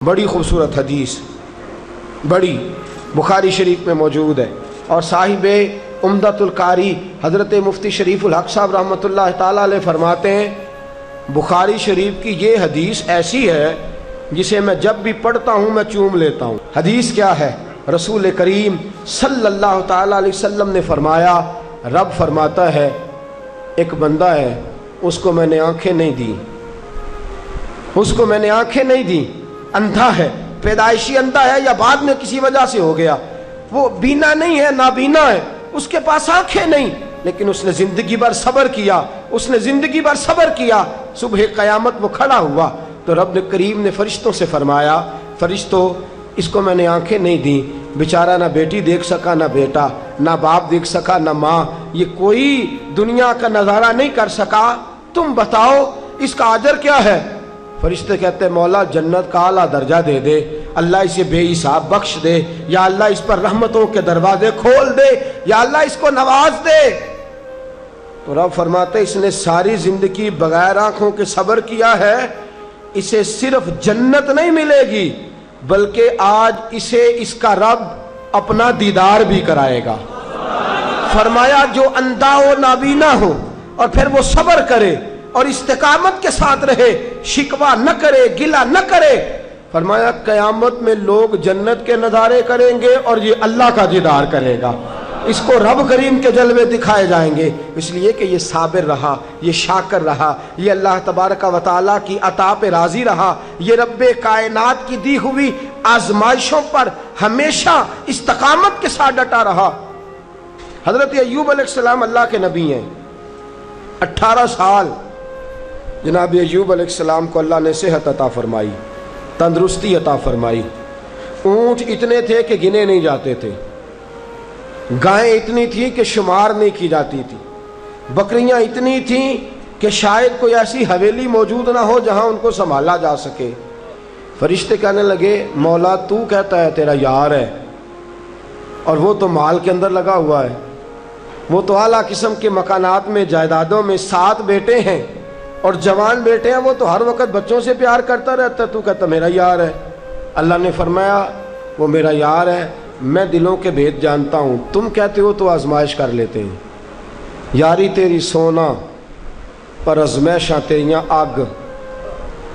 بڑی خوبصورت حدیث بڑی بخاری شریف میں موجود ہے، اور صاحب عمدۃ القاری حضرت مفتی شریف الحق صاحب رحمۃ اللہ تعالیٰ علیہ فرماتے ہیں بخاری شریف کی یہ حدیث ایسی ہے جسے میں جب بھی پڑھتا ہوں میں چوم لیتا ہوں۔ حدیث کیا ہے؟ رسول کریم صلی اللہ تعالیٰ علیہ وسلم نے فرمایا، رب فرماتا ہے ایک بندہ ہے، اس کو میں نے آنکھیں نہیں دی، اس کو میں نے آنکھیں نہیں دی، اندھا ہے، پیدائشی اندھا ہے یا بعد میں کسی وجہ سے ہو گیا، وہ بینا نہیں ہے، نابینا ہے، اس کے پاس آنکھیں نہیں، لیکن اس نے زندگی بھر صبر کیا، اس نے زندگی بھر صبر کیا، صبح قیامت وہ کھڑا ہوا تو رب کریم نے فرشتوں سے فرمایا، فرشتوں اس کو میں نے آنکھیں نہیں دی، بیچارہ نہ بیٹی دیکھ سکا، نہ بیٹا، نہ باپ دیکھ سکا، نہ ماں، یہ کوئی دنیا کا نظارہ نہیں کر سکا، تم بتاؤ اس کا اجر کیا ہے؟ فرشتے کہتے ہیں مولا جنت کا اعلیٰ درجہ دے دے، اللہ اسے بے حساب بخش دے، یا اللہ اس پر رحمتوں کے دروازے کھول دے، یا اللہ اس کو نواز دے۔ تو رب فرماتے اس نے ساری زندگی بغیر آنکھوں کے صبر کیا ہے، اسے صرف جنت نہیں ملے گی بلکہ آج اسے اس کا رب اپنا دیدار بھی کرائے گا۔ فرمایا جو اندھا ہو، نابینا ہو، اور پھر وہ صبر کرے اور استقامت کے ساتھ رہے، شکوہ نہ کرے، گلہ نہ کرے، فرمایا قیامت میں لوگ جنت کے نظارے کریں گے اور یہ اللہ کا دیدار کرے گا، اس کو رب کریم کے جلوے دکھائے جائیں گے، اس لیے کہ یہ صابر رہا، یہ شاکر رہا، یہ اللہ تبارک و تعالیٰ کی عطا پہ راضی رہا، یہ رب کائنات کی دی ہوئی آزمائشوں پر ہمیشہ استقامت کے ساتھ ڈٹا رہا۔ حضرت ایوب علیہ السلام اللہ کے نبی ہیں، 18 سال جناب ایوب علیہ السلام کو اللہ نے صحت عطا فرمائی، تندرستی عطا فرمائی، اونٹ اتنے تھے کہ گنے نہیں جاتے تھے، گائیں اتنی تھیں کہ شمار نہیں کی جاتی تھی، بکریاں اتنی تھیں کہ شاید کوئی ایسی حویلی موجود نہ ہو جہاں ان کو سنبھالا جا سکے۔ فرشتے کہنے لگے مولا تو کہتا ہے تیرا یار ہے اور وہ تو مال کے اندر لگا ہوا ہے، وہ تو اعلیٰ قسم کے مکانات میں، جائیدادوں میں، 7 بیٹے ہیں اور جوان بیٹے ہیں، وہ تو ہر وقت بچوں سے پیار کرتا رہتا ہے، تو کہتا میرا یار ہے۔ اللہ نے فرمایا وہ میرا یار ہے، میں دلوں کے بھید جانتا ہوں، تم کہتے ہو تو آزمائش کر لیتے ہیں، یاری تیری سونا پر ازمائشاں تیریاں اگ،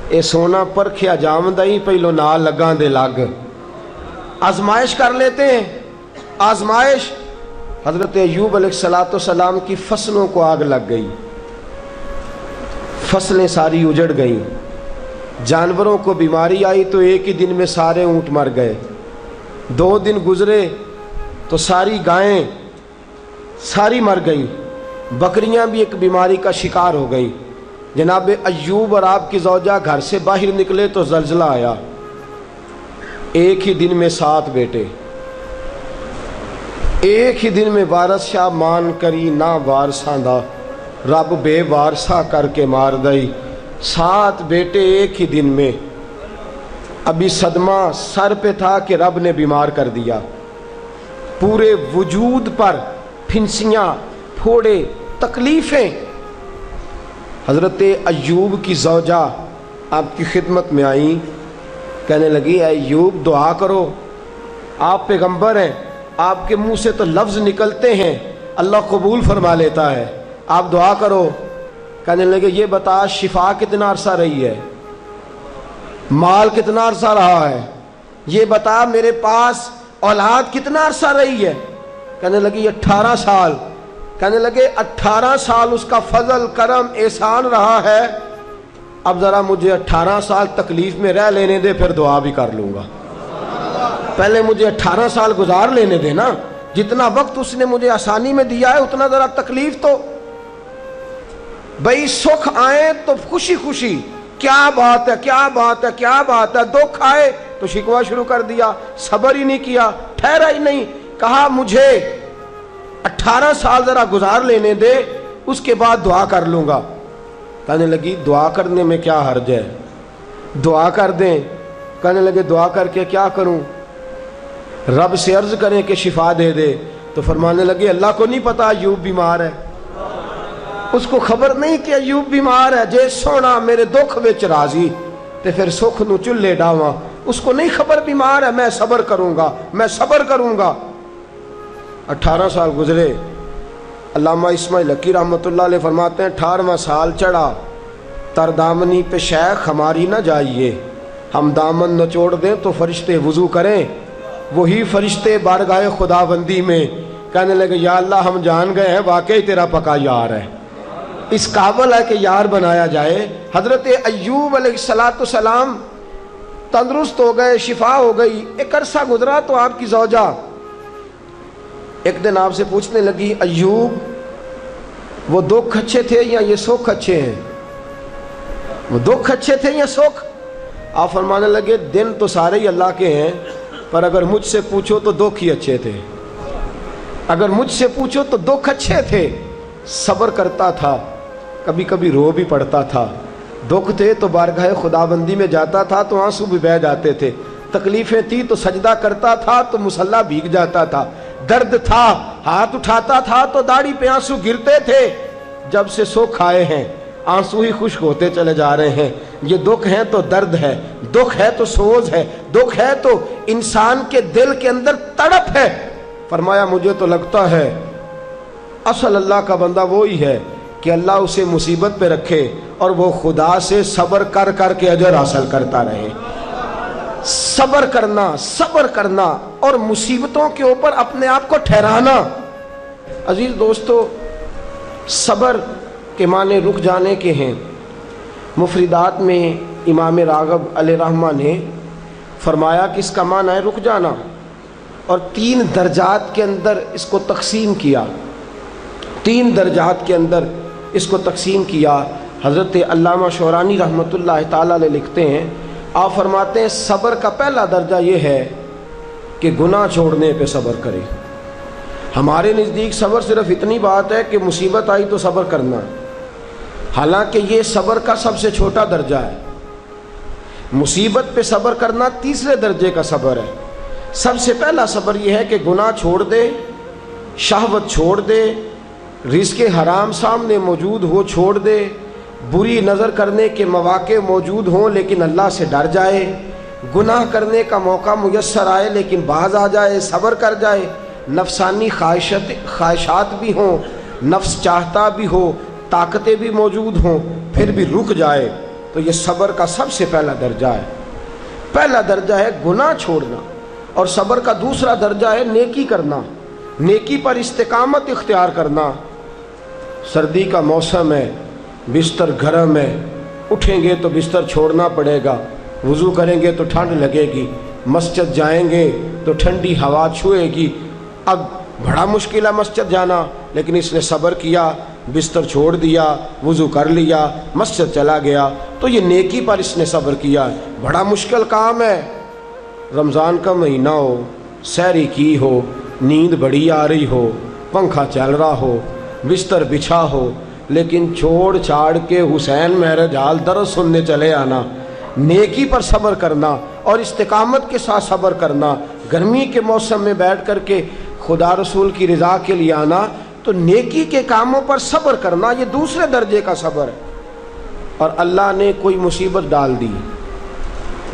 اے سونا پرکھیا جام دئی پہلو نال لگاں دے لگ، آزمائش کر لیتے ہیں۔ آزمائش، حضرت ایوب علیہ السلام کی فصلوں کو آگ لگ گئی، فصلیں ساری اجڑ گئیں، جانوروں کو بیماری آئی تو ایک ہی دن میں سارے اونٹ مر گئے، 2 دن گزرے تو ساری گائیں ساری مر گئیں، بکریاں بھی ایک بیماری کا شکار ہو گئیں۔ جناب ایوب اور آپ کی زوجہ گھر سے باہر نکلے تو زلزلہ آیا، ایک ہی دن میں 7 بیٹے، ایک ہی دن میں وارث شاہ مان کری نہ وارثاں دا، رب بے وارثہ کر کے مار دئی، 7 بیٹے ایک ہی دن میں۔ ابھی صدمہ سر پہ تھا کہ رب نے بیمار کر دیا، پورے وجود پر پھنسیاں، پھوڑے، تکلیفیں۔ حضرت ایوب کی زوجہ آپ کی خدمت میں آئیں، کہنے لگی اے ایوب دعا کرو، آپ پیغمبر ہیں، آپ کے منہ سے تو لفظ نکلتے ہیں اللہ قبول فرما لیتا ہے، آپ دعا کرو۔ کہنے لگے یہ بتا شفا کتنا عرصہ رہی ہے، مال کتنا عرصہ رہا ہے، یہ بتا میرے پاس اولاد کتنا عرصہ رہی ہے۔ کہنے لگی 18 سال۔ کہنے لگے 18 سال اس کا فضل، کرم، احسان رہا ہے، اب ذرا مجھے 18 سال تکلیف میں رہ لینے دے، پھر دعا بھی کر لوں گا، پہلے مجھے 18 سال گزار لینے دے نا، جتنا وقت اس نے مجھے آسانی میں دیا ہے اتنا ذرا تکلیف تو بھئی، سکھ آئے تو خوشی خوشی کیا بات ہے، کیا بات ہے، کیا بات ہے، دکھ آئے تو شکوہ شروع کر دیا، صبر ہی نہیں کیا، ٹھہرا ہی نہیں، کہا مجھے 18 سال ذرا گزار لینے دے، اس کے بعد دعا کر لوں گا۔ کہنے لگی دعا کرنے میں کیا حرج ہے، دعا کر دیں۔ کہنے لگے دعا کر کے کیا کروں، رب سے عرض کریں کہ شفا دے دے۔ تو فرمانے لگے اللہ کو نہیں پتا ایوب بیمار ہے، اس کو خبر نہیں کہ ایوب بیمار ہے، جے سونا میرے دکھ وچ راضی تے پھر سکھ نو چلے ڈاواں، اس کو نہیں خبر بیمار ہے، میں صبر کروں گا، میں صبر کروں گا۔ 18 سال گزرے، علامہ اسماعیل حقی رحمۃ اللہ علیہ فرماتے ہیں 18واں سال چڑھا، تردامنی پہ شیخ ہماری نہ جائیے، ہم دامن نچوڑ دیں تو فرشتے وضو کریں۔ وہی فرشتے بارگاہ خداوندی میں کہنے لگے یا اللہ ہم جان گئے ہیں واقعی تیرا پکا یار ہے، اس قابل ہے کہ یار بنایا جائے۔ حضرت ایوب علیہ السلام تندرست ہو گئے، شفا ہو گئی، ایک عرصہ گزرا تو آپ کی زوجہ ایک دن آپ سے پوچھنے لگی ایوب وہ دکھ اچھے تھے یا یہ سکھ اچھے ہیں؟ وہ دکھ اچھے تھے یا سکھ؟ آپ فرمانے لگے دن تو سارے ہی اللہ کے ہیں، پر اگر مجھ سے پوچھو تو دکھ ہی اچھے تھے، اگر مجھ سے پوچھو تو دکھ اچھے تھے۔ صبر کرتا تھا، کبھی کبھی رو بھی پڑتا تھا، دکھ تھے تو بارگاہ خداوندی میں جاتا تھا تو آنسو بھی بہہ جاتے تھے، تکلیفیں تھی تو سجدہ کرتا تھا تو مصلی بھیگ جاتا تھا، درد تھا ہاتھ اٹھاتا تھا تو داڑھی پہ آنسو گرتے تھے۔ جب سے سکھ آئے ہیں آنسو ہی خشک ہوتے چلے جا رہے ہیں۔ یہ دکھ ہے تو درد ہے، دکھ ہے تو سوز ہے، دکھ ہے تو انسان کے دل کے اندر تڑپ ہے۔ فرمایا مجھے تو لگتا ہے اصل اللہ کا بندہ وہی ہے کہ اللہ اسے مصیبت پہ رکھے اور وہ خدا سے صبر کر کر کے اجر حاصل کرتا رہے۔ صبر کرنا اور مصیبتوں کے اوپر اپنے آپ کو ٹھہرانا۔ عزیز دوستو، صبر کے معنی رک جانے کے ہیں۔ مفردات میں امام راغب علیہ رحمہ نے فرمایا کہ اس کا معنی ہے رک جانا، اور 3 درجات کے اندر اس کو تقسیم کیا، 3 درجات کے اندر اس کو تقسیم کیا۔ حضرت علامہ شورانی رحمۃ اللہ تعالی علیہ لکھتے ہیں، آپ فرماتے ہیں صبر کا پہلا درجہ یہ ہے کہ گناہ چھوڑنے پہ صبر کرے۔ ہمارے نزدیک صبر صرف اتنی بات ہے کہ مصیبت آئی تو صبر کرنا، حالانکہ یہ صبر کا سب سے چھوٹا درجہ ہے۔ مصیبت پہ صبر کرنا تیسرے درجے کا صبر ہے۔ سب سے پہلا صبر یہ ہے کہ گناہ چھوڑ دے، شہوت چھوڑ دے، رزق حرام سامنے موجود ہو چھوڑ دے، بری نظر کرنے کے مواقع موجود ہوں لیکن اللہ سے ڈر جائے، گناہ کرنے کا موقع میسر آئے لیکن باز آ جائے، صبر کر جائے، نفسانی خواہشات بھی ہوں، نفس چاہتا بھی ہو، طاقتیں بھی موجود ہوں، پھر بھی رک جائے، تو یہ صبر کا سب سے پہلا درجہ ہے۔ پہلا درجہ ہے گناہ چھوڑنا، اور صبر کا دوسرا درجہ ہے نیکی کرنا، نیکی پر استقامت اختیار کرنا۔ سردی کا موسم ہے، بستر گرم ہے، اٹھیں گے تو بستر چھوڑنا پڑے گا، وضو کریں گے تو ٹھنڈ لگے گی، مسجد جائیں گے تو ٹھنڈی ہوا چھوئے گی۔ اب بڑا مشکل ہے مسجد جانا، لیکن اس نے صبر کیا، بستر چھوڑ دیا، وضو کر لیا، مسجد چلا گیا، تو یہ نیکی پر اس نے صبر کیا۔ بڑا مشکل کام ہے، رمضان کا مہینہ ہو، سحری کی ہو، نیند بڑی آ رہی ہو، پنکھا چل رہا ہو، بستر بچھا ہو، لیکن چھوڑ چھاڑ کے حسین مہرج حال درس سننے چلے آنا، نیکی پر صبر کرنا اور استقامت کے ساتھ صبر کرنا، گرمی کے موسم میں بیٹھ کر کے خدا رسول کی رضا کے لیے آنا، تو نیکی کے کاموں پر صبر کرنا، یہ دوسرے درجے کا صبر ہے۔ اور اللہ نے کوئی مصیبت ڈال دی،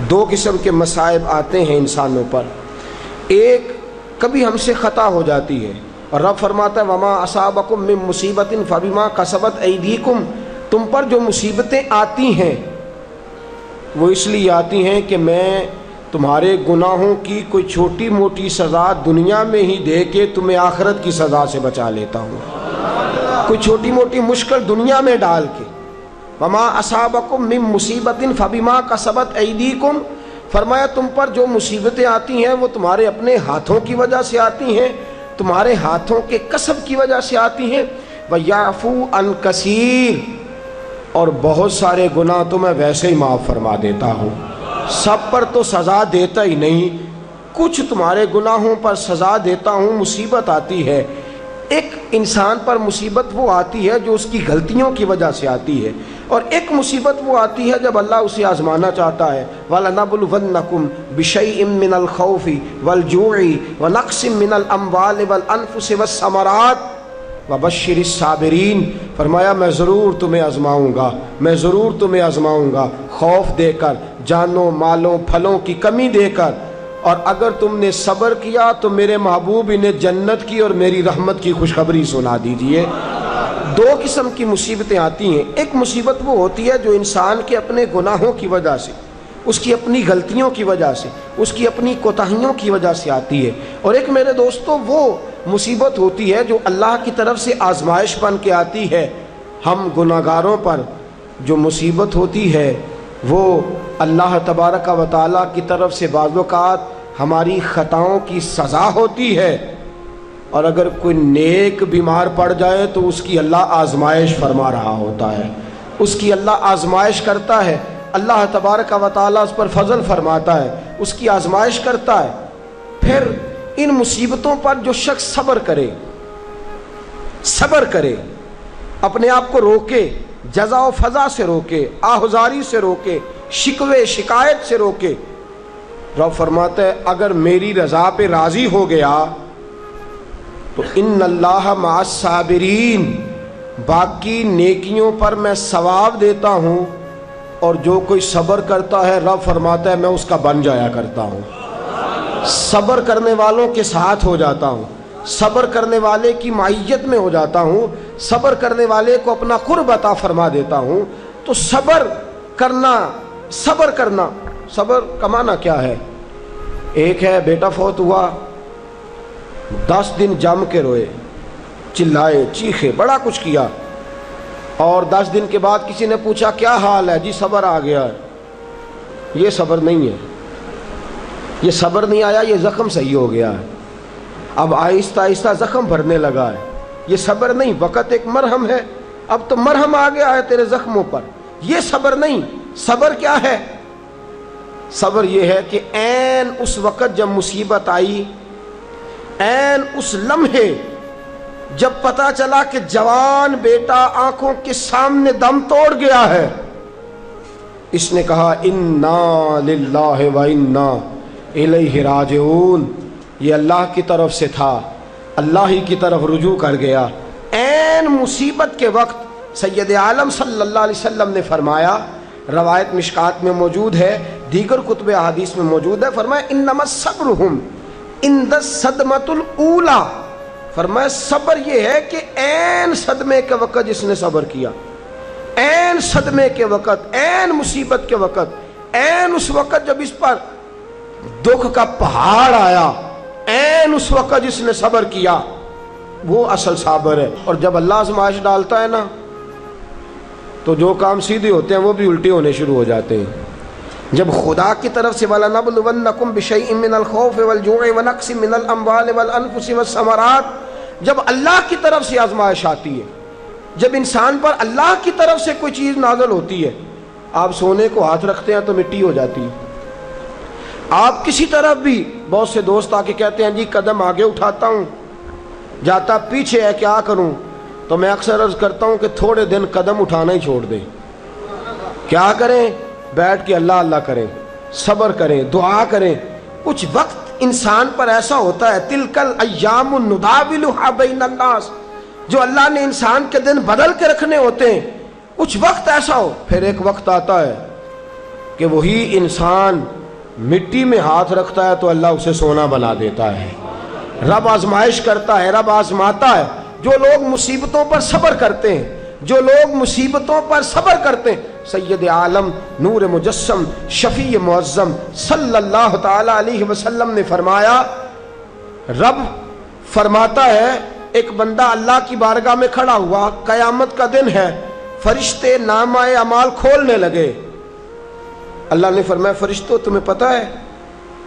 2 قسم کے مصائب آتے ہیں انسانوں پر۔ ایک، کبھی ہم سے خطا ہو جاتی ہے، اور رب فرماتا ہے وما اصابکم من مصیبت فبما کسبت ایدیکم، تم پر جو مصیبتیں آتی ہیں وہ اس لیے آتی ہیں کہ میں تمہارے گناہوں کی کوئی چھوٹی موٹی سزا دنیا میں ہی دے کے تمہیں آخرت کی سزا سے بچا لیتا ہوں، کوئی چھوٹی موٹی مشکل دنیا میں ڈال کے۔ وما اصابکم من مصیبت فبما کسبت ایدیکم، فرمایا تم پر جو مصیبتیں آتی ہیں وہ تمہارے اپنے ہاتھوں کی وجہ سے آتی ہیں، تمہارے ہاتھوں کے کسب کی وجہ سے آتی ہیں۔ وَيَعْفُو عَنْ كَثِيرٍ، اور بہت سارے گناہ تو میں ویسے ہی معاف فرما دیتا ہوں، سب پر تو سزا دیتا ہی نہیں، کچھ تمہارے گناہوں پر سزا دیتا ہوں۔ مصیبت آتی ہے، ایک انسان پر مصیبت وہ آتی ہے جو اس کی غلطیوں کی وجہ سے آتی ہے، اور ایک مصیبت وہ آتی ہے جب اللہ اسے آزمانا چاہتا ہے۔ وَلَنَبْلُوَنَّكُمْ بِشَيْءٍ مِّنَ الْخَوْفِ وَالْجُوعِ وَنَقْصٍ مِّنَ الْأَمْوَالِ وَالْأَنفُسِ وَالثَّمَرَاتِ وَبَشِّرِ الصَّابِرِينَ، فرمایا میں ضرور تمہیں آزماؤں گا، میں ضرور تمہیں آزماؤں گا، خوف دے کر، جانوں مالوں پھلوں کی کمی دے کر، اور اگر تم نے صبر کیا تو میرے محبوب انہیں جنت کی اور میری رحمت کی خوشخبری سنا دیجئے۔ دو قسم کی مصیبتیں آتی ہیں۔ ایک مصیبت وہ ہوتی ہے جو انسان کے اپنے گناہوں کی وجہ سے، اس کی اپنی غلطیوں کی وجہ سے، اس کی اپنی کوتاہیوں کی وجہ سے آتی ہے، اور ایک میرے دوستو وہ مصیبت ہوتی ہے جو اللہ کی طرف سے آزمائش بن کے آتی ہے۔ ہم گناہگاروں پر جو مصیبت ہوتی ہے وہ اللہ تبارک و تعالیٰ کی طرف سے بعض اوقات ہماری خطاؤں کی سزا ہوتی ہے، اور اگر کوئی نیک بیمار پڑ جائے تو اس کی اللہ آزمائش فرما رہا ہوتا ہے، اس کی اللہ آزمائش کرتا ہے، اللہ تبارک و تعالیٰ اس پر فضل فرماتا ہے، اس کی آزمائش کرتا ہے۔ پھر ان مصیبتوں پر جو شخص صبر کرے، اپنے آپ کو روکے، جزا و فضا سے روکے، آہذاری سے روکے، شکوے شکایت سے روکے، رب فرماتا ہے اگر میری رضا پہ راضی ہو گیا تو ان اللہ مع الصابرین، باقی نیکیوں پر میں ثواب دیتا ہوں، اور جو کوئی صبر کرتا ہے رب فرماتا ہے میں اس کا بن جایا کرتا ہوں، صبر کرنے والوں کے ساتھ ہو جاتا ہوں، صبر کرنے والے کی معیت میں ہو جاتا ہوں، صبر کرنے والے کو اپنا قرب عطا فرما دیتا ہوں۔ تو صبر کرنا صبر کا معنی کیا ہے؟ ایک ہے بیٹا فوت ہوا، 10 دن جم کے روئے، چلائے چیخے، بڑا کچھ کیا، اور 10 دن کے بعد کسی نے پوچھا کیا حال ہے؟ جی صبر آ گیا ہے۔ یہ صبر نہیں ہے، یہ صبر نہیں آیا، یہ زخم صحیح ہو گیا ہے، اب آہستہ آہستہ زخم بھرنے لگا ہے، یہ صبر نہیں۔ وقت ایک مرہم ہے، اب تو مرہم آ گیا ہے تیرے زخموں پر، یہ صبر نہیں۔ صبر کیا ہے؟ صبر یہ ہے کہ عین اس وقت جب مصیبت آئی، عین اس لمحے جب پتا چلا کہ جوان بیٹا آنکھوں کے سامنے دم توڑ گیا ہے، اس نے کہا انا للہ و انا الیہ راجعون، یہ اللہ کی طرف سے تھا، اللہ ہی کی طرف رجوع کر گیا۔ عین مصیبت کے وقت سید عالم صلی اللہ علیہ وسلم نے فرمایا، روایت مشکات میں موجود ہے، دیگر کتب احادیث میں موجود ہے، فرمایا انما صبرہم عند الصدمۃ الاولی، فرمایا صبر یہ ہے کہ عین صدمے کے وقت جس نے صبر کیا، عین صدمے کے وقت، عین مصیبت کے وقت، عین اس وقت جب اس پر دکھ کا پہاڑ آیا، عین اس وقت جس نے صبر کیا، وہ اصل صابر ہے۔ اور جب اللہ آزمائش ڈالتا ہے نا تو جو کام سیدھے ہوتے ہیں وہ بھی الٹے ہونے شروع ہو جاتے ہیں۔ جب خدا کی طرف سے وَلَنَبْلُوَنَّكُمْ بِشَيْءٍ مِّنَ الْخَوْفِ وَالْجُوعِ وَنَقْصٍ مِّنَ الْأَمْوَالِ وَالْأَنفُسِ وَالثَّمَرَاتِ، جب اللہ کی طرف سے آزمائش آتی ہے، جب انسان پر اللہ کی طرف سے کوئی چیز نازل ہوتی ہے، آپ سونے کو ہاتھ رکھتے ہیں تو مٹی ہو جاتی ہے، آپ کسی طرف بھی، بہت سے دوست آ کے کہتے ہیں جی قدم آگے اٹھاتا ہوں جاتا پیچھے ہے، کیا کروں؟ تو میں اکثر عرض کرتا ہوں کہ تھوڑے دن قدم اٹھانا ہی چھوڑ دیں، کیا کریں؟ بیٹھ کے اللہ اللہ کریں، صبر کریں، دعا کریں۔ کچھ وقت انسان پر ایسا ہوتا ہے، تلک الایام نداولھا بین الناس، جو اللہ نے انسان کے دن بدل کے رکھنے ہوتے ہیں، کچھ وقت ایسا ہو، پھر ایک وقت آتا ہے کہ وہی انسان مٹی میں ہاتھ رکھتا ہے تو اللہ اسے سونا بنا دیتا ہے۔ رب آزمائش کرتا ہے، رب آزماتا ہے۔ جو لوگ مصیبتوں پر صبر کرتے ہیں، جو لوگ مصیبتوں پر صبر کرتے ہیں، سید عالم نور مجسم شفیع معظم صلی اللہ تعالی علیہ وسلم نے فرمایا، رب فرماتا ہے ایک بندہ اللہ کی بارگاہ میں کھڑا ہوا، قیامت کا دن ہے، فرشتے نامہ اعمال کھولنے لگے۔ اللہ نے فرمایا فرشتوں تمہیں پتہ ہے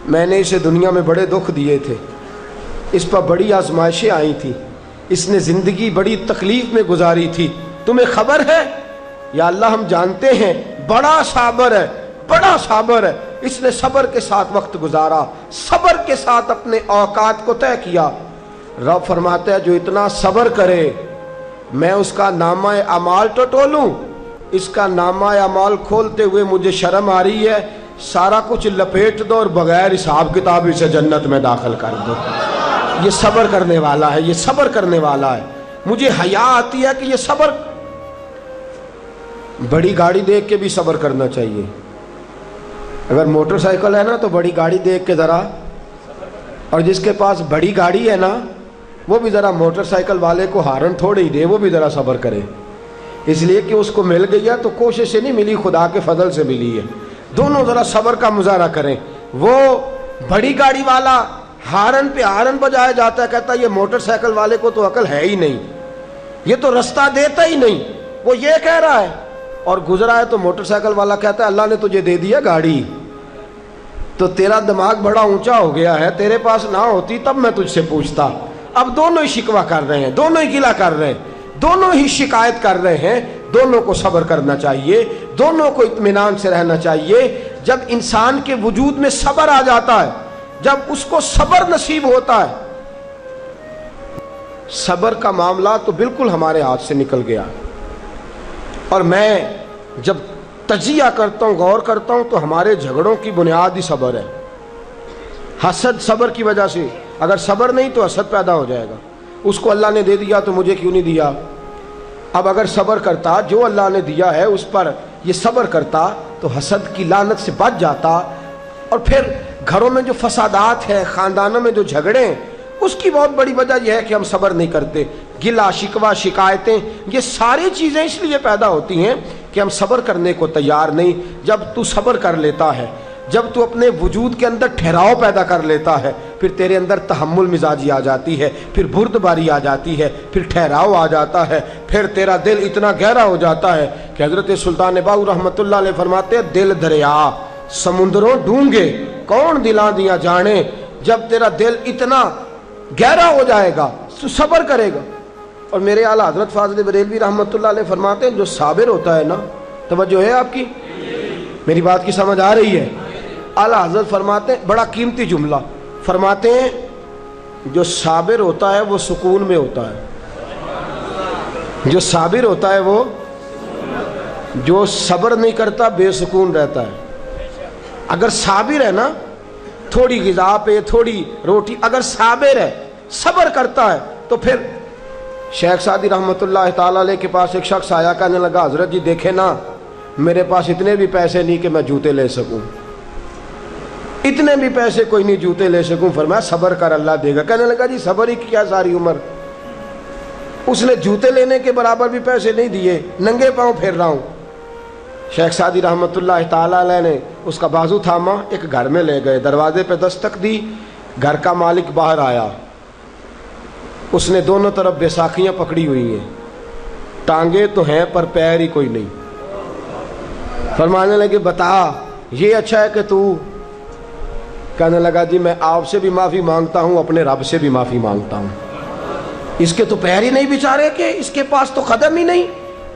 میں نے اسے دنیا میں بڑے دکھ دیے تھے، اس پر بڑی آزمائشیں آئی تھی، اس نے زندگی بڑی تکلیف میں گزاری تھی، تمہیں خبر ہے؟ یا اللہ ہم جانتے ہیں، بڑا صابر ہے، بڑا صابر ہے، اس نے صبر کے ساتھ وقت گزارا، صبر کے ساتھ اپنے اوقات کو طے کیا۔ رب فرماتا ہے جو اتنا صبر کرے میں اس کا نامہ اعمال ٹٹولوں، اس کا نامہ اعمال کھولتے ہوئے مجھے شرم آ رہی ہے، سارا کچھ لپیٹ دو اور بغیر حساب کتاب اسے جنت میں داخل کر دو۔ یہ صبر کرنے والا ہے، یہ صبر کرنے والا ہے۔ مجھے حیا آتی ہے کہ یہ صبر، بڑی گاڑی دیکھ کے بھی صبر کرنا چاہیے، اگر موٹر سائیکل ہے نا تو بڑی گاڑی دیکھ کے ذرا، اور جس کے پاس بڑی گاڑی ہے نا وہ بھی ذرا موٹر سائیکل والے کو ہارن تھوڑے ہی دے، وہ بھی ذرا صبر کرے، اس لیے کہ اس کو مل گئی ہے تو کوشش سے نہیں ملی، خدا کے فضل سے ملی ہے۔ دونوں ذرا صبر کا مظاہرہ کریں۔ وہ بڑی گاڑی والا ہارن پہ ہارن بجایا جاتا ہے، کہتا ہے یہ موٹر سائیکل والے کو تو عقل ہے ہی نہیں، یہ تو رستہ دیتا ہی نہیں، وہ یہ کہہ رہا ہے، اور گزرا ہے تو موٹر سائیکل والا کہتا ہے اللہ نے تجھے دے دیا گاڑی، تو تیرا دماغ بڑا اونچا ہو گیا ہے، تیرے پاس نہ ہوتی تب میں تجھ سے پوچھتا۔ اب دونوں ہی شکوہ کر رہے ہیں، دونوں ہی گلہ کر رہے ہیں، دونوں ہی شکایت کر رہے ہیں، دونوں کو صبر کرنا چاہیے، دونوں کو اطمینان سے رہنا چاہیے۔ جب انسان کے وجود میں صبر آ جاتا ہے، جب اس کو صبر نصیب ہوتا ہے، صبر کا معاملہ تو بالکل ہمارے ہاتھ سے نکل گیا۔ اور میں جب تجزیہ کرتا ہوں، غور کرتا ہوں، تو ہمارے جھگڑوں کی بنیاد ہی صبر ہے۔ حسد صبر کی وجہ سے، اگر صبر نہیں تو حسد پیدا ہو جائے گا، اس کو اللہ نے دے دیا تو مجھے کیوں نہیں دیا۔ اب اگر صبر کرتا، جو اللہ نے دیا ہے اس پر یہ صبر کرتا، تو حسد کی لعنت سے بچ جاتا۔ اور پھر گھروں میں جو فسادات ہیں، خاندانوں میں جو جھگڑے ہیں، اس کی بہت بڑی وجہ یہ ہے کہ ہم صبر نہیں کرتے۔ گلہ شکوہ شکایتیں، یہ ساری چیزیں اس لیے پیدا ہوتی ہیں کہ ہم صبر کرنے کو تیار نہیں۔ جب تو صبر کر لیتا ہے، جب تو اپنے وجود کے اندر ٹھہراؤ پیدا کر لیتا ہے، پھر تیرے اندر تحمل مزاجی آ جاتی ہے، پھر بردباری آ جاتی ہے، پھر ٹھہراؤ آ جاتا ہے، پھر تیرا دل اتنا گہرا ہو جاتا ہے کہ حضرت سلطان باہو رحمۃ اللہ علیہ فرماتے ہیں دل دریا سمندروں ڈونگے کون دلاں دیا جانے۔ جب تیرا دل اتنا گہرا ہو جائے گا تو صبر کرے گا۔ اور میرے اعلیٰ حضرت فاضل بریلوی رحمۃ اللہ علیہ فرماتے ہیں جو صابر ہوتا ہے نا، توجہ ہے آپ کی، میری بات کی سمجھ آ رہی ہے؟ اعلیٰ حضرت فرماتے ہیں، بڑا قیمتی جملہ فرماتے ہیں، جو صابر ہوتا ہے وہ سکون میں ہوتا ہے، جو صابر ہوتا ہے وہ، جو صبر نہیں کرتا بے سکون رہتا ہے۔ اگر صابر ہے نا، تھوڑی غذا پہ تھوڑی روٹی، اگر صابر ہے، صبر کرتا ہے، تو پھر شیخ سعدی رحمۃ اللہ تعالیٰ علیہ کے پاس ایک شخص آیا، کہنے لگا حضرت جی دیکھیں نا، میرے پاس اتنے بھی پیسے نہیں کہ میں جوتے لے سکوں، اتنے بھی پیسے کوئی نہیں جوتے لے سکوں۔ فرمایا صبر کر اللہ دے گا۔ کہنے لگا جی صبر ہی کیا ساری عمر، اس نے جوتے لینے کے برابر بھی پیسے نہیں دیے، ننگے پاؤں پھر رہا ہوں۔ شیخ سعدی رحمۃ اللہ تعالیٰ علیہ نے اس کا بازو تھاما، ایک گھر میں لے گئے، دروازے پہ دستک دی، گھر کا مالک باہر آیا، اس نے دونوں طرف بیساکھیاں پکڑی ہوئی ہیں، ٹانگیں تو ہیں پر پیر ہی کوئی نہیں۔ فرمانے لگے بتا یہ اچھا ہے کہ تو، کہنے لگا جی میں آپ سے بھی معافی مانگتا ہوں، اپنے رب سے بھی معافی مانگتا ہوں، اس کے تو پیر ہی نہیں بیچارے کے، اس کے پاس تو قدم ہی نہیں۔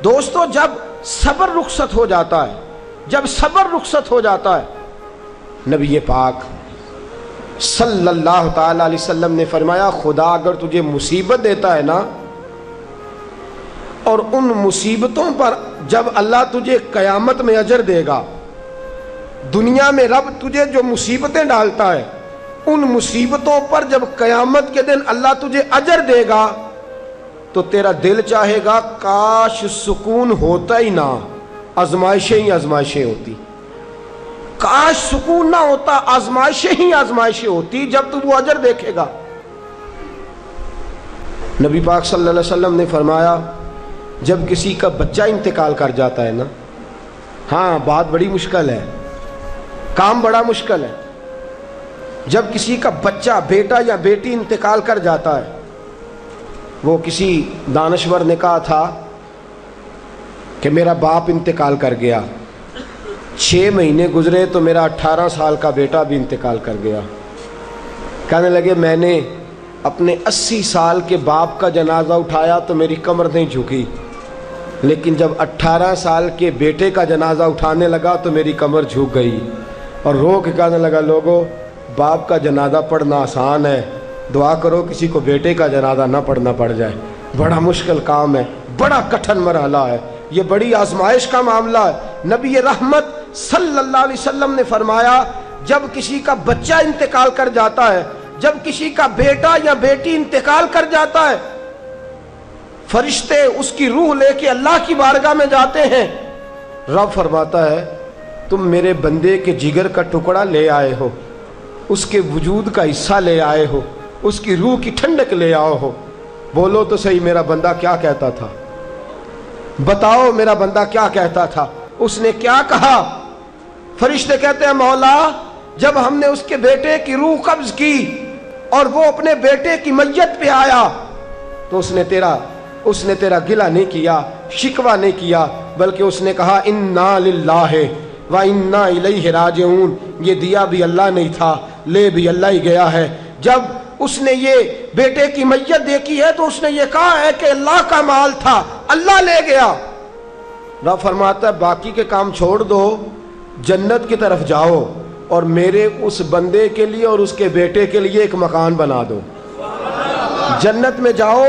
دوستو جب صبر رخصت ہو جاتا ہے، جب صبر رخصت ہو جاتا ہے، نبی پاک صلی اللہ تعالی علیہ وسلم نے فرمایا خدا اگر تجھے مصیبت دیتا ہے نا، اور ان مصیبتوں پر جب اللہ تجھے قیامت میں اجر دے گا، دنیا میں رب تجھے جو مصیبتیں ڈالتا ہے، ان مصیبتوں پر جب قیامت کے دن اللہ تجھے اجر دے گا تو تیرا دل چاہے گا کاش سکون ہوتا ہی نہ، آزمائشیں ہی آزمائشیں ہوتی، کاش سکون نہ ہوتا، آزمائشیں ہی آزمائشیں ہوتی جب تو وہ اجر دیکھے گا۔ نبی پاک صلی اللہ علیہ وسلم نے فرمایا جب کسی کا بچہ انتقال کر جاتا ہے نا، ہاں بات بڑی مشکل ہے، کام بڑا مشکل ہے، جب کسی کا بچہ بیٹا یا بیٹی انتقال کر جاتا ہے، وہ کسی دانشور نے کہا تھا کہ میرا باپ انتقال کر گیا، 6 مہینے گزرے تو میرا 18 سال کا بیٹا بھی انتقال کر گیا۔ کہنے لگے میں نے اپنے 80 سال کے باپ کا جنازہ اٹھایا تو میری کمر نہیں جھکی، لیکن جب 18 سال کے بیٹے کا جنازہ اٹھانے لگا تو میری کمر جھک گئی، اور رو کے کہنے لگا لوگوں باپ کا جنازہ پڑھنا آسان ہے، دعا کرو کسی کو بیٹے کا جنازہ نہ پڑھنا پڑ جائے، بڑا مشکل کام ہے، بڑا کٹھن مرحلہ ہے، یہ بڑی آزمائش کا معاملہ ہے۔ نبی رحمت صلی اللہ علیہ وسلم نے فرمایا جب کسی کا بچہ انتقال کر جاتا ہے، جب کسی کا بیٹا یا بیٹی انتقال کر جاتا ہے، فرشتے اس کی روح لے کے اللہ کی بارگاہ میں جاتے ہیں، رب فرماتا ہے تم میرے بندے کے جگر کا ٹکڑا لے آئے ہو، اس کے وجود کا حصہ لے آئے ہو، اس کی روح کی ٹھنڈک لے آؤ ہو، بولو تو صحیح میرا بندہ کیا کہتا تھا، بتاؤ میرا بندہ کیا کہتا تھا، اس نے کیا کہا؟ فرشتے کہتے ہیں مولا جب ہم نے اس کے بیٹے کی روح قبض کی اور وہ اپنے بیٹے کی میت پہ آیا تو اس نے تیرا گلہ نہیں کیا، شکوہ نہیں کیا، بلکہ اس نے کہا انا للہ و انا الیہ راجعون، یہ دیا بھی اللہ نہیں تھا، لے بھی اللہ ہی گیا ہے۔ جب اس نے یہ بیٹے کی میت دیکھی ہے تو اس نے یہ کہا ہے کہ اللہ کا مال تھا، اللہ لے گیا۔ رب فرماتا ہے باقی کے کام چھوڑ دو، جنت کی طرف جاؤ اور میرے اس بندے کے لیے اور اس کے بیٹے کے لیے ایک مکان بنا دو۔ جنت میں جاؤ،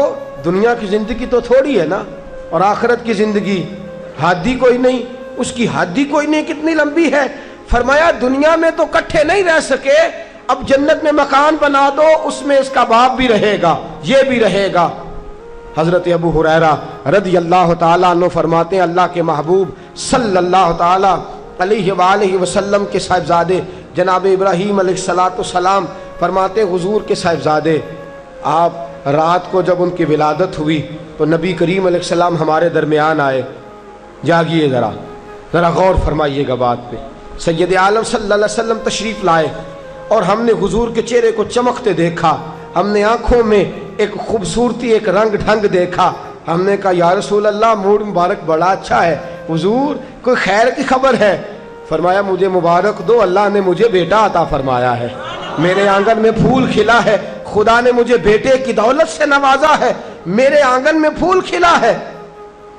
دنیا کی زندگی تو تھوڑی ہے نا، اور آخرت کی زندگی حادی کوئی نہیں، اس کی حادی کوئی نہیں، کتنی لمبی ہے۔ فرمایا دنیا میں تو کٹھے نہیں رہ سکے، اب جنت میں مکان بنا دو، اس میں اس کا باپ بھی رہے گا، یہ بھی رہے گا۔ حضرت ابو ہریرہ رضی اللہ تعالیٰ عنہ فرماتے ہیں اللہ کے محبوب صلی اللہ تعالیٰ علیہ وآلہ وسلم کے صاحبزادے جناب ابراہیم علیہ السلام فرماتے ہیں حضور کے صاحبزادے، آپ رات کو جب ان کی ولادت ہوئی تو نبی کریم علیہ السلام ہمارے درمیان آئے۔ جاگیے ذرا غور فرمائیے گا بات پہ۔ سید عالم صلی اللہ علیہ وسلم تشریف لائے اور ہم نے حضور کے چہرے کو چمکتے دیکھا، ہم نے آنکھوں میں ایک خوبصورتی، ایک رنگ ڈھنگ دیکھا۔ ہم نے کہا یا رسول اللہ موڈ مبارک بڑا اچھا ہے، حضور کوئی خیر کی خبر ہے؟ فرمایا مجھے مبارک دو، اللہ نے مجھے بیٹا عطا فرمایا ہے، میرے آنگن میں پھول کھلا ہے، خدا نے مجھے بیٹے کی دولت سے نوازا ہے، میرے آنگن میں پھول کھلا ہے۔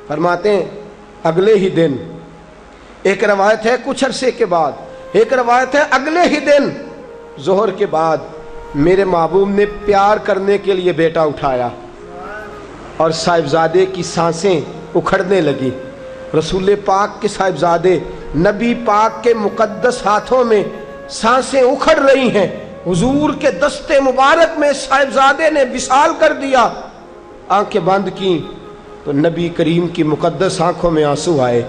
فرماتے ہیں اگلے ہی دن، ایک روایت ہے کچھ عرصے کے بعد، ایک روایت ہے اگلے ہی دن ظہر کے بعد میرے محبوب نے پیار کرنے کے لیے بیٹا اٹھایا اور صاحبزادے کی سانسیں اکھڑنے لگی۔ رسول پاک کے صاحبزادے نبی پاک کے مقدس ہاتھوں میں سانسیں اکھڑ رہی ہیں، حضور کے دستے مبارک میں صاحبزادے نے وصال کر دیا۔ آنکھیں بند کی تو نبی کریم کی مقدس آنکھوں میں آنسو آئے۔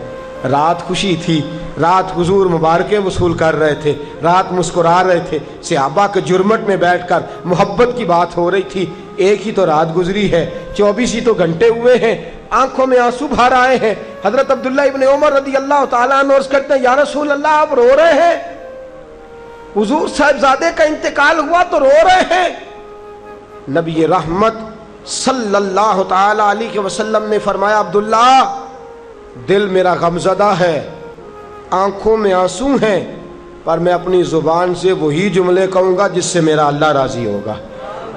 رات خوشی تھی، رات حضور مبارکیں وصول کر رہے تھے، رات مسکرا رہے تھے، صحابہ کے جرمٹ میں بیٹھ کر محبت کی بات ہو رہی تھی۔ ایک ہی تو رات گزری ہے، 24 ہی تو گھنٹے ہوئے ہیں، آنکھوں میں آنسو بھر آئے ہیں۔ حضرت عبداللہ ابن عمر رضی اللہ تعالیٰ عنہ عرض کرتے ہیں یا رسول اللہ آپ رو رہے ہیں؟ حضور صاحبزادے کا انتقال ہوا تو رو رہے ہیں؟ نبی رحمت صلی اللہ تعالیٰ علیہ وسلم نے فرمایا عبداللہ دل میرا غمزدہ ہے، آنکھوں میں آنسو ہیں، پر میں اپنی زبان سے وہی جملے کہوں گا جس سے میرا اللہ راضی ہوگا۔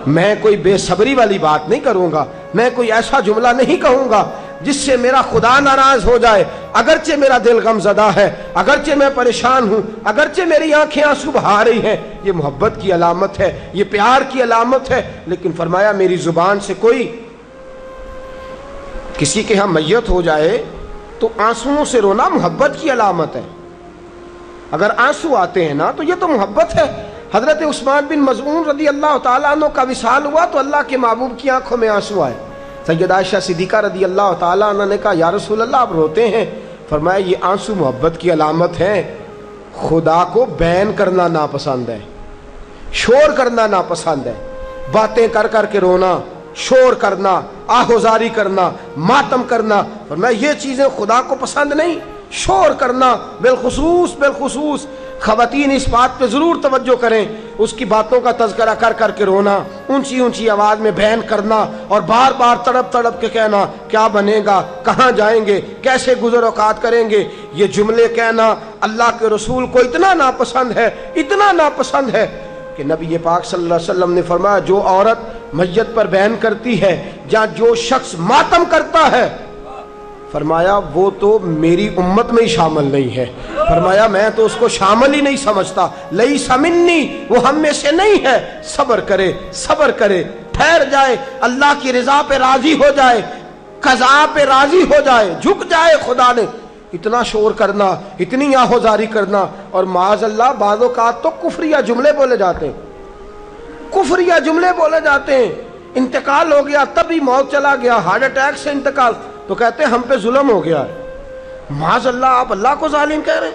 میں کوئی بے صبری والی بات نہیں کروں گا، میں کوئی ایسا جملہ نہیں کہوں گا جس سے میرا خدا ناراض ہو جائے۔ اگرچہ میرا دل غمزدہ ہے، اگرچہ میں پریشان ہوں، اگرچہ میری آنکھیں آنسو بہا رہی ہیں، یہ محبت کی علامت ہے، یہ پیار کی علامت ہے، لیکن فرمایا میری زبان سے کوئی کسی کے ہاں میت ہو جائے تو آنسوؤں سے رونا محبت کی علامت ہے۔ اگر آنسو آتے ہیں نا تو یہ تو محبت ہے۔ حضرت عثمان بن مظعون رضی اللہ تعالیٰ عنہ کا وصال ہوا تو اللہ کے محبوب کی آنکھوں میں آنسو آئے۔ سیدہ عائشہ صدیقہ رضی اللہ تعالیٰ عنہ نے کہا یا رسول اللہ آپ روتے ہیں؟ فرمایا یہ آنسو محبت کی علامت ہے۔ خدا کو بین کرنا ناپسند ہے، شور کرنا ناپسند ہے، باتیں کر کر کے رونا، شور کرنا، آہوزاری کرنا، ماتم کرنا، فرمایا یہ چیزیں خدا کو پسند نہیں۔ شور کرنا، بالخصوص خواتین اس بات پہ ضرور توجہ کریں، اس کی باتوں کا تذکرہ کر کر کے رونا، اونچی اونچی آواز میں بیان کرنا اور بار بار تڑپ تڑپ کے کہنا کیا بنے گا، کہاں جائیں گے، کیسے گزر اوقات کریں گے، یہ جملے کہنا اللہ کے رسول کو اتنا ناپسند ہے، اتنا ناپسند ہے کہ نبی پاک صلی اللہ علیہ وسلم نے فرمایا جو عورت میت پر بیان کرتی ہے یا جو شخص ماتم کرتا ہے، فرمایا وہ تو میری امت میں ہی شامل نہیں ہے، فرمایا میں تو اس کو شامل ہی نہیں سمجھتا، لیس منی، وہ ہم میں سے نہیں ہے۔ صبر کرے، صبر کرے، ٹھہر جائے، اللہ کی رضا پہ راضی ہو جائے، قضا پہ راضی ہو جائے، جھک جائے خدا نے۔ اتنا شور کرنا، اتنی آہوزاری کرنا، اور معاذ اللہ بعض اوقات تو کفریہ جملے بولے جاتے ہیں، کفریہ جملے بولے جاتے ہیں۔ انتقال ہو گیا، تبھی موت چلا گیا، ہارٹ اٹیک سے انتقال، تو کہتے ہیں ہم پہ ظلم ہو گیا ہے۔ معاذ اللہ، آپ اللہ کو ظالم کہہ رہے ہیں؟